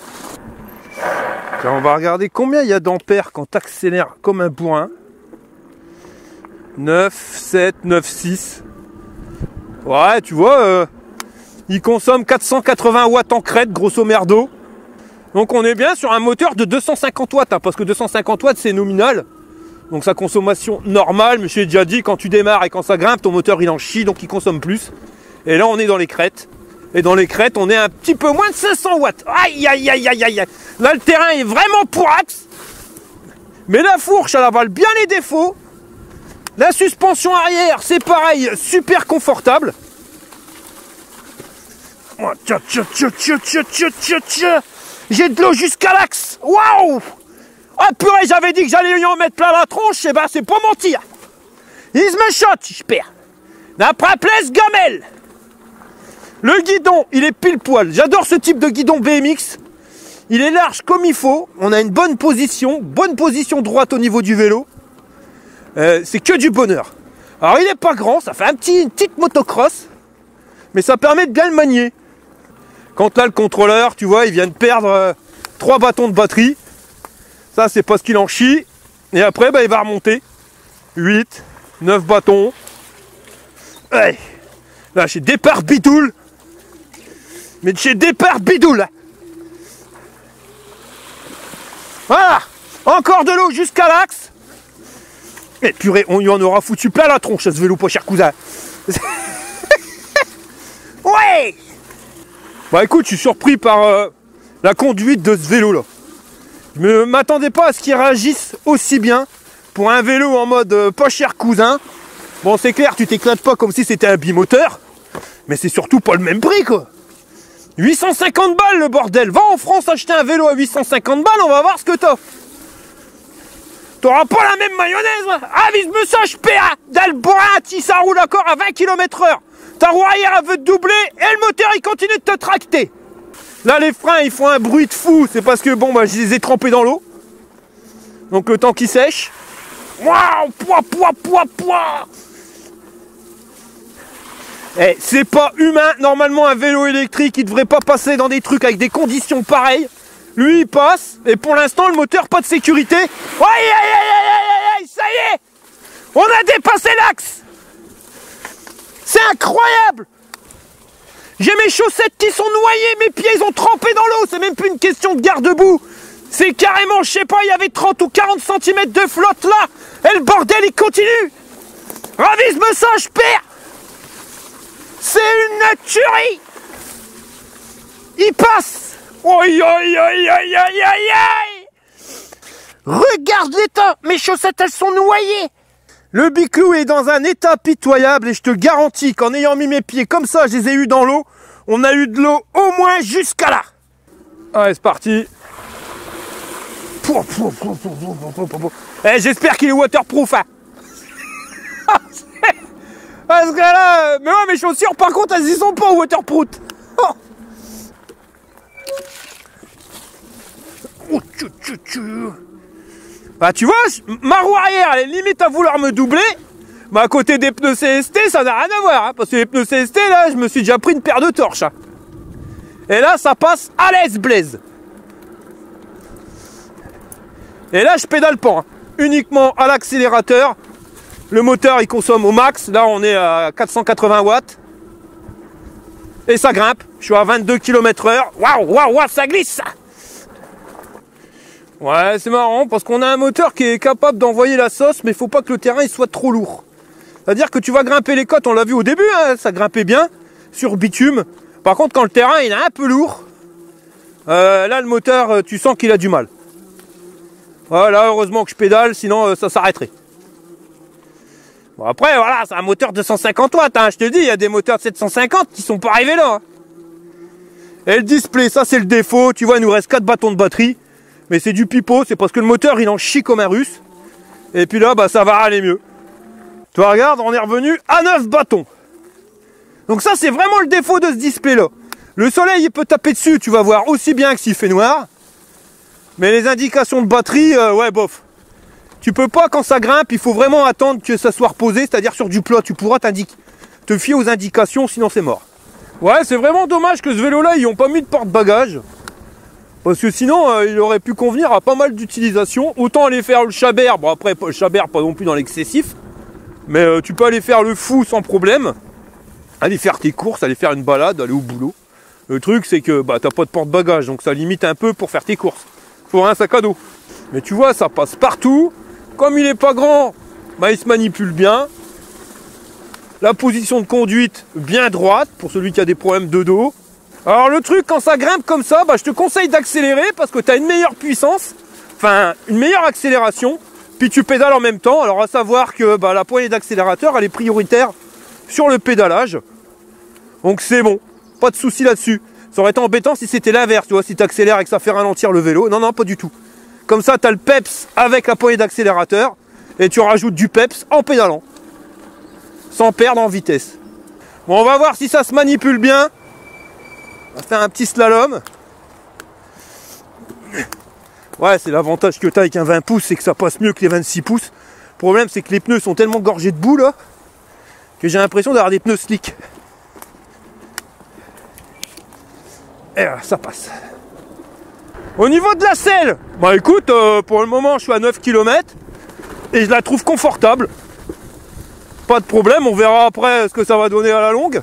Tiens, on va regarder combien il y a d'ampères quand tu accélères comme un bourrin. 9, 7, 9, 6. Ouais, tu vois... il consomme 480 watts en crête, grosso merdo. Donc on est bien sur un moteur de 250 watts, hein, parce que 250 watts c'est nominal. Donc sa consommation normale, mais je l'ai déjà dit, quand tu démarres et quand ça grimpe, ton moteur il en chie, donc il consomme plus. Et là on est dans les crêtes. Et dans les crêtes, on est un petit peu moins de 500 watts. Aïe, aïe, aïe, aïe, aïe. Là le terrain est vraiment pourrax. Mais la fourche, elle avale bien les défauts. La suspension arrière, c'est pareil, super confortable. Oh, j'ai de l'eau jusqu'à l'axe. Waouh! Ah purée, j'avais dit que j'allais lui en mettre plein la tronche, et ben c'est pas mentir. Il me shot, je perds. D'après place gamelle. Le guidon, il est pile poil. J'adore ce type de guidon BMX. Il est large comme il faut. On a une bonne position droite au niveau du vélo. C'est que du bonheur. Alors il est pas grand, ça fait une petite motocross. Mais ça permet de bien le manier. Quand là le contrôleur, tu vois, il vient de perdre 3 bâtons de batterie. Ça c'est parce qu'il en chie. Et après bah, il va remonter. 8, 9 bâtons. Ouais. Là chez départ bidoule. Mais chez départ bidoule. Voilà. Encore de l'eau jusqu'à l'axe. Et purée, on y en aura foutu plein la tronche à ce vélo pas cher cousin. Ouais. Bah écoute, je suis surpris par la conduite de ce vélo là. Je ne m'attendais pas à ce qu'il réagisse aussi bien pour un vélo en mode pas cher cousin. Bon c'est clair, tu t'éclates pas comme si c'était un bimoteur. Mais c'est surtout pas le même prix quoi. 850 balles le bordel. Va en France acheter un vélo à 850 balles, on va voir ce que t'as. T'auras pas la même mayonnaise. Ah vise-me ça, je perds. D'Alborin, si ça roule encore à 20 km/h. Ta roue arrière elle veut te doubler et le moteur il continue de te tracter. Là les freins ils font un bruit de fou. C'est parce que bon bah je les ai trempés dans l'eau. Donc le temps qu'ils sèchent. Waouh, pouah. Eh, c'est pas humain. Normalement un vélo électrique il devrait pas passer dans des trucs avec des conditions pareilles. Lui il passe. Et pour l'instant le moteur pas de sécurité. Aïe, ça y est. On a dépassé l'axe. C'est incroyable. J'ai mes chaussettes qui sont noyées, mes pieds ils ont trempé dans l'eau. C'est même plus une question de garde-boue. C'est carrément, je sais pas, il y avait 30 ou 40 cm de flotte là. Et le bordel il continue. Ravise-moi ça, je perds. C'est une tuerie. Il passe. Oi, oi, oi, oi, oi, oi. Regarde l'état. Mes chaussettes elles sont noyées. Le biclou est dans un état pitoyable et je te garantis qu'en ayant mis mes pieds comme ça, je les ai eus dans l'eau. On a eu de l'eau au moins jusqu'à là. Allez, c'est parti. Eh, j'espère qu'il est waterproof. Hein. Parce que là, mais ouais, mes chaussures par contre elles y sont pas waterproof. Oh. Bah tu vois, ma roue arrière elle est limite à vouloir me doubler. Mais à côté des pneus CST ça n'a rien à voir. Hein, parce que les pneus CST là je me suis déjà pris une paire de torches. Hein. Et là ça passe à l'aise Blaise. Et là je pédale pas. Hein. Uniquement à l'accélérateur. Le moteur il consomme au max, là on est à 480 watts. Et ça grimpe, je suis à 22 km/h. Waouh, waouh, waouh, ça glisse ça. Ouais, c'est marrant parce qu'on a un moteur qui est capable d'envoyer la sauce, mais il faut pas que le terrain il soit trop lourd. C'est-à-dire que tu vas grimper les côtes, on l'a vu au début, hein, ça grimpait bien sur bitume. Par contre quand le terrain il est un peu lourd, là le moteur tu sens qu'il a du mal. Voilà, heureusement que je pédale, sinon ça s'arrêterait. Bon après voilà, c'est un moteur de 150 watts, hein, je te dis, il y a des moteurs de 750 qui sont pas arrivés là. Hein. Et le display, ça c'est le défaut, tu vois il nous reste 4 bâtons de batterie, mais c'est du pipeau, c'est parce que le moteur il en chie comme un russe. Et puis là bah ça va aller mieux. Toi regarde, on est revenu à 9 bâtons. Donc ça c'est vraiment le défaut de ce display là. Le soleil il peut taper dessus, tu vas voir aussi bien que s'il fait noir. Mais les indications de batterie, ouais bof. Tu peux pas quand ça grimpe, il faut vraiment attendre que ça soit reposé, c'est-à-dire sur du plat, tu pourras te fier aux indications, sinon c'est mort. Ouais, c'est vraiment dommage que ce vélo-là, ils n'ont pas mis de porte-bagages. Parce que sinon, il aurait pu convenir à pas mal d'utilisations. Autant aller faire le chabert, bon après, le chabert pas non plus dans l'excessif. Mais tu peux aller faire le fou sans problème. Aller faire tes courses, aller faire une balade, aller au boulot. Le truc, c'est que bah, t'as pas de porte-bagages, donc ça limite un peu pour faire tes courses. Faut un sac à dos. Mais tu vois, ça passe partout. Comme il est pas grand, bah, il se manipule bien. La position de conduite bien droite pour celui qui a des problèmes de dos. Alors le truc, quand ça grimpe comme ça, bah, je te conseille d'accélérer parce que tu as une meilleure puissance, enfin une meilleure accélération, puis tu pédales en même temps. Alors à savoir que bah, la poignée d'accélérateur, elle est prioritaire sur le pédalage. Donc c'est bon, pas de souci là-dessus. Ça aurait été embêtant si c'était l'inverse, tu vois, si tu accélères et que ça fait ralentir le vélo. Non, non, pas du tout. Comme ça, tu as le peps avec la poignée d'accélérateur et tu rajoutes du peps en pédalant. Sans perdre en vitesse. Bon, on va voir si ça se manipule bien. On va faire un petit slalom. Ouais, c'est l'avantage que tu as avec un 20 pouces, c'est que ça passe mieux que les 26 pouces. Le problème, c'est que les pneus sont tellement gorgés de boue, là, que j'ai l'impression d'avoir des pneus slick. Et là, ça passe. Au niveau de la selle, bah écoute, pour le moment je suis à 9 km et je la trouve confortable. Pas de problème, on verra après ce que ça va donner à la longue.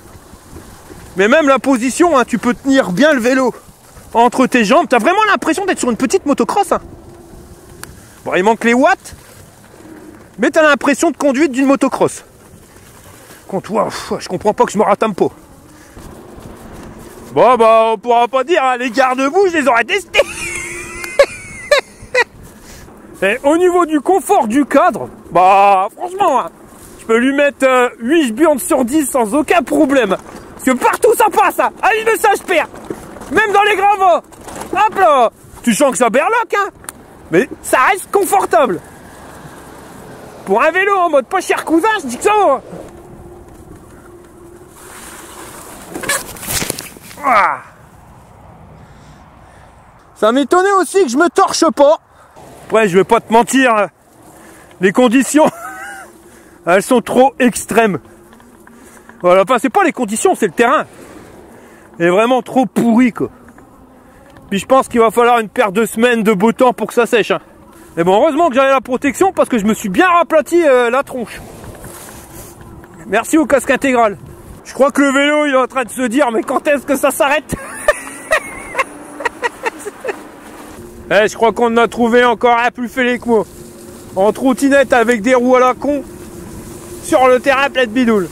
Mais même la position, hein, tu peux tenir bien le vélo entre tes jambes. T'as vraiment l'impression d'être sur une petite motocross. Hein. Bon, il manque les watts, mais t'as l'impression de conduite d'une motocross. Contre toi, je comprends pas que je me ratame pas. Bon bah on pourra pas dire, hein, les garde-boue je les aurais testés. Et au niveau du confort du cadre, bah franchement, hein, je peux lui mettre 8 burnes sur 10 sans aucun problème. Parce que partout ça passe, hein. Allez de ça je perds. Même dans les gravats. Hop là. Tu sens que ça berloque, hein. Mais ça reste confortable. Pour un vélo en mode pas cher cousin, je dis que ça va. Ça m'étonnait aussi que je me torche pas. Après je vais pas te mentir, les conditions elles sont trop extrêmes. Voilà, enfin c'est pas les conditions, c'est le terrain. Il est vraiment trop pourri quoi. Puis je pense qu'il va falloir une paire de semaines de beau temps pour que ça sèche. Hein. Mais bon, heureusement que j'avais la protection parce que je me suis bien raplati la tronche. Merci au casque intégral. Je crois que le vélo il est en train de se dire mais quand est-ce que ça s'arrête? Je crois qu'on en a trouvé encore un plus fêlé que moi. En trottinette avec des roues à la con. Sur le terrain plein de bidoules.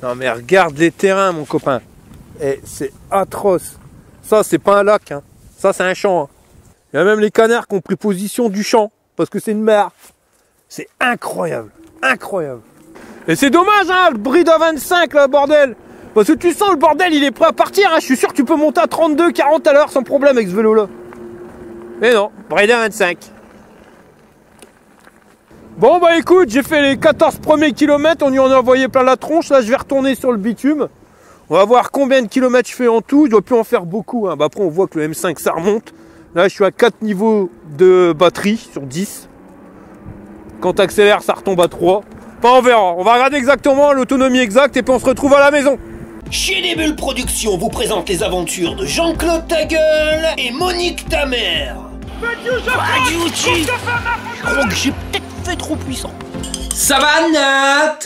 Non mais regarde les terrains mon copain. C'est atroce. Ça c'est pas un lac hein. Ça c'est un champ. Hein. Il y a même les canards qui ont pris position du champ. Parce que c'est une mer. C'est incroyable. Incroyable. Et c'est dommage hein, le bride à 25 là bordel. Parce que tu sens le bordel il est prêt à partir hein. Je suis sûr que tu peux monter à 32, 40 à l'heure sans problème avec ce vélo là. Mais non, bride à 25. Bon bah écoute, j'ai fait les 14 premiers kilomètres, on y en a envoyé plein la tronche, là je vais retourner sur le bitume. On va voir combien de kilomètres je fais en tout, je dois plus en faire beaucoup. Hein. Bah après on voit que le M5 ça remonte. Là je suis à 4 niveaux de batterie sur 10. Quand tu accélères ça retombe à 3. Enfin on verra, on va regarder exactement l'autonomie exacte et puis on se retrouve à la maison. Chez les Bulles Productions vous présente les aventures de Jean-Claude Tagueule et Monique Tamer. Je crois que j'ai peut-être fait trop puissant. Ça va Nat?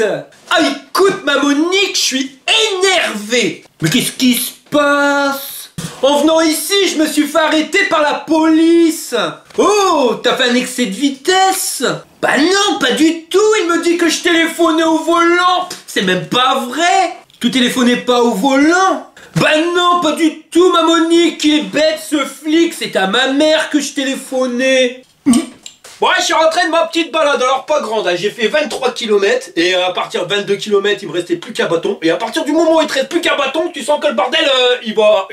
Ah écoute ma Monique, je suis énervé. Mais qu'est-ce qui se passe? En venant ici, je me suis fait arrêter par la police. Oh, t'as fait un excès de vitesse? Bah non, pas du tout, il me dit que je téléphonais au volant. C'est même pas vrai. Tu téléphonais pas au volant? Bah non, pas du tout ma Monique, qui est bête ce flic, c'est à ma mère que je téléphonais. Ouais, je suis rentré de ma petite balade, alors pas grande, hein. J'ai fait 23 km et à partir de 22 km il me restait plus qu'un bâton. Et à partir du moment où il te reste plus qu'un bâton, tu sens que le bordel il va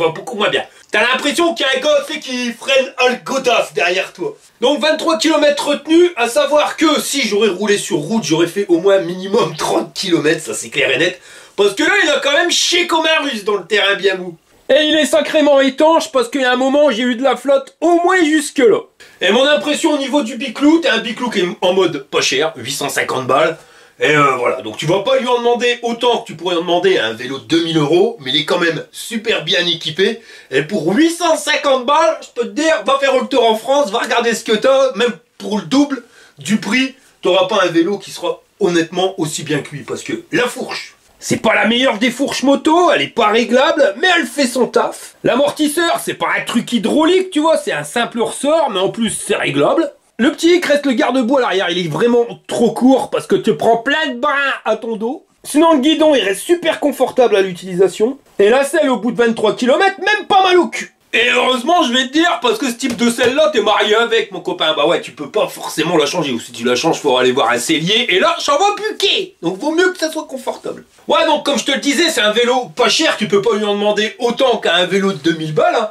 beaucoup moins bien. T'as l'impression qu'il y a un gars qui freine à le godasse derrière toi. Donc 23 km retenus, à savoir que si j'aurais roulé sur route, j'aurais fait au moins minimum 30 km, ça c'est clair et net. Parce que là il a quand même chié comme un russe dans le terrain bien mou. Et il est sacrément étanche parce qu'il y a un moment j'ai eu de la flotte au moins jusque là. Et mon impression au niveau du biclou, t'as un biclou qui est en mode pas cher, 850 balles. Et voilà, donc tu vas pas lui en demander autant que tu pourrais en demander à un vélo de 2000 €, mais il est quand même super bien équipé. Et pour 850 balles, je peux te dire, va faire le tour en France, va regarder ce que t'as, même pour le double du prix, t'auras pas un vélo qui sera honnêtement aussi bien cuit. Parce que la fourche, c'est pas la meilleure des fourches moto, elle est pas réglable, mais elle fait son taf. L'amortisseur, c'est pas un truc hydraulique, tu vois, c'est un simple ressort, mais en plus c'est réglable. Le petit X reste le garde-boue à l'arrière, il est vraiment trop court parce que tu prends plein de brins à ton dos. Sinon le guidon, il reste super confortable à l'utilisation. Et la selle au bout de 23 km, même pas mal au cul. et heureusement je vais te dire, parce que ce type de selle là t'es marié avec mon copain. Bah ouais, tu peux pas forcément la changer, ou si tu la changes faut aller voir un sellier, et là j'en vois buquer. Donc vaut mieux que ça soit confortable. Ouais, donc comme je te le disais, c'est un vélo pas cher, tu peux pas lui en demander autant qu'à un vélo de 2000 balles hein.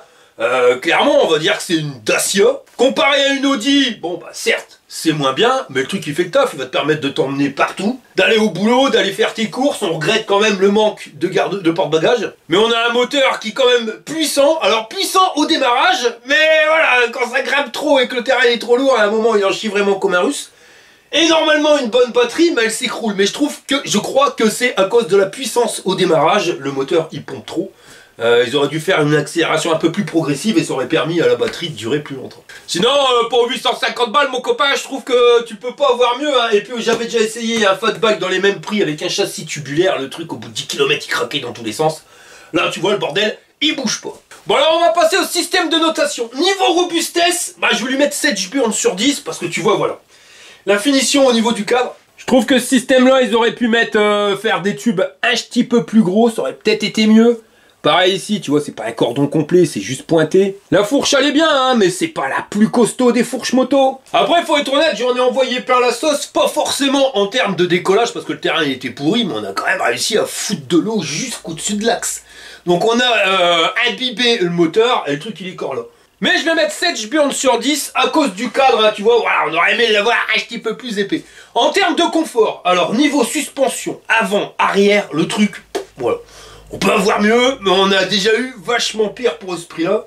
Clairement on va dire que c'est une Dacia. Comparé à une Audi, bon bah certes c'est moins bien, mais le truc il fait le taf, il va te permettre de t'emmener partout, d'aller au boulot, d'aller faire tes courses. On regrette quand même le manque de porte-bagages, mais on a un moteur qui est quand même puissant, alors puissant au démarrage, mais voilà, quand ça grimpe trop et que le terrain est trop lourd, à un moment il en chie vraiment comme un russe. Et normalement une bonne batterie, mais elle s'écroule. Mais je crois que c'est à cause de la puissance au démarrage, le moteur il pompe trop. Ils auraient dû faire une accélération un peu plus progressive et ça aurait permis à la batterie de durer plus longtemps. Sinon, pour 850 balles, mon copain, je trouve que tu peux pas avoir mieux. Hein. Et puis j'avais déjà essayé un fatback dans les mêmes prix avec un châssis tubulaire. Le truc, au bout de 10 km, il craquait dans tous les sens. Là, tu vois, le bordel, il bouge pas. Bon, alors on va passer au système de notation. Niveau robustesse, bah, je vais lui mettre 7 burnes sur 10 parce que tu vois, voilà. La finition au niveau du cadre. Je trouve que ce système-là, ils auraient pu mettre faire des tubes un petit peu plus gros, ça aurait peut-être été mieux. Pareil ici, tu vois, c'est pas un cordon complet, c'est juste pointé. La fourche, elle est bien, hein, mais c'est pas la plus costaud des fourches moto. Après, faut être honnête, j'en ai envoyé plein la sauce, pas forcément en termes de décollage, parce que le terrain il était pourri, mais on a quand même réussi à foutre de l'eau jusqu'au-dessus de l'axe. Donc on a imbibé le moteur, et le truc il est encore là. Mais je vais mettre 7 burnes sur 10 à cause du cadre, hein, tu vois, voilà, on aurait aimé l'avoir un petit peu plus épais. En termes de confort, alors niveau suspension, avant, arrière, le truc, voilà. On peut avoir mieux, mais on a déjà eu vachement pire pour ce prix-là.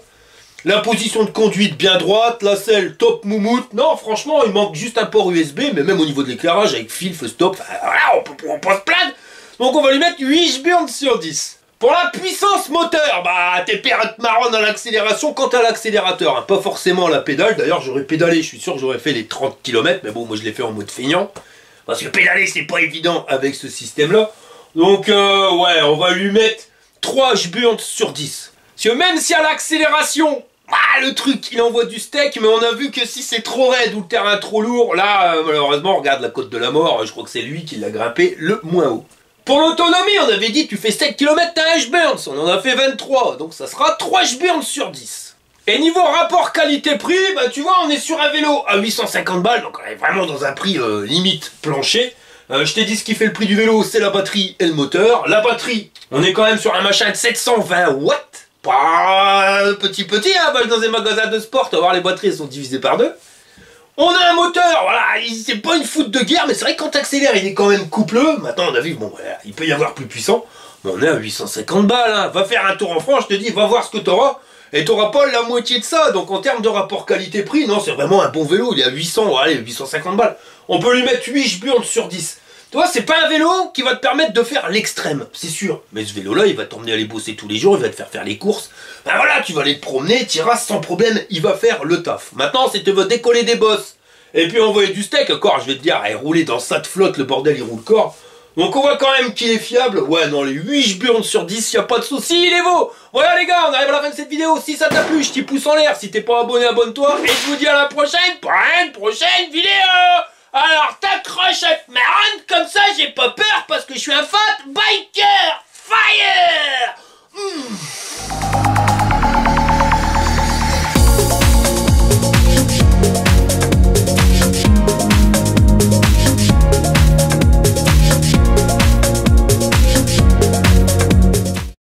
La position de conduite bien droite, la selle top moumoute. Non, franchement, il manque juste un port USB, mais même au niveau de l'éclairage, avec fil, stop, voilà, on peut se plaindre. Donc on va lui mettre 8 burnes sur 10. Pour la puissance moteur, bah t'es perte marron dans l'accélération quant à l'accélérateur, hein. Pas forcément la pédale, d'ailleurs j'aurais pédalé, je suis sûr que j'aurais fait les 30 km, mais bon moi je l'ai fait en mode feignant, parce que pédaler c'est pas évident avec ce système là. Donc ouais, on va lui mettre 3 H-Burn sur 10. Parce que même si à l'accélération, le truc il envoie du steak, mais on a vu que si c'est trop raide ou le terrain trop lourd, là malheureusement regarde la côte de la mort, je crois que c'est lui qui l'a grimpé le moins haut. Pour l'autonomie, on avait dit tu fais 7 km t'as un H-Burn, on en a fait 23, donc ça sera 3 H-Burn sur 10. Et niveau rapport qualité-prix, bah tu vois on est sur un vélo à 850 balles, donc on est vraiment dans un prix limite plancher. Je t'ai dit ce qui fait le prix du vélo, c'est la batterie et le moteur. La batterie, on est quand même sur un machin de 720 watts. Pas petit, hein, dans un magasin de sport, tu vas voir les batteries elles sont divisées par 2. On a un moteur, voilà, c'est pas une foudre de guerre, mais c'est vrai que quand t'accélères, il est quand même coupleux. Maintenant, on a vu, bon, il peut y avoir plus puissant. Mais on est à 850 balles, hein. Va faire un tour en France, je te dis, va voir ce que t'auras. Et t'auras pas la moitié de ça. Donc en termes de rapport qualité-prix, non, c'est vraiment un bon vélo. Il est à 800, allez, 850 balles. On peut lui mettre 8 H-Burn sur 10. Tu vois, c'est pas un vélo qui va te permettre de faire l'extrême, c'est sûr. Mais ce vélo-là, il va t'emmener aller bosser tous les jours, il va te faire les courses. Ben voilà, tu vas aller te promener, t'iras sans problème, il va faire le taf. Maintenant, si tu veux décoller des bosses, et puis envoyer du steak, encore, je vais te dire, rouler dans ça de flotte, le bordel, il roule corps. Donc on voit quand même qu'il est fiable. Ouais, non, les 8 H-Burn sur 10, y a pas de souci, il est beau. Voilà les gars, on arrive à la fin de cette vidéo. Si ça t'a plu, je t'y pousse en l'air. Si t'es pas abonné, abonne-toi. Et je vous dis à la prochaine pour une prochaine vidéo. Alors t'accroches à te marranne, comme ça j'ai pas peur parce que je suis un fan.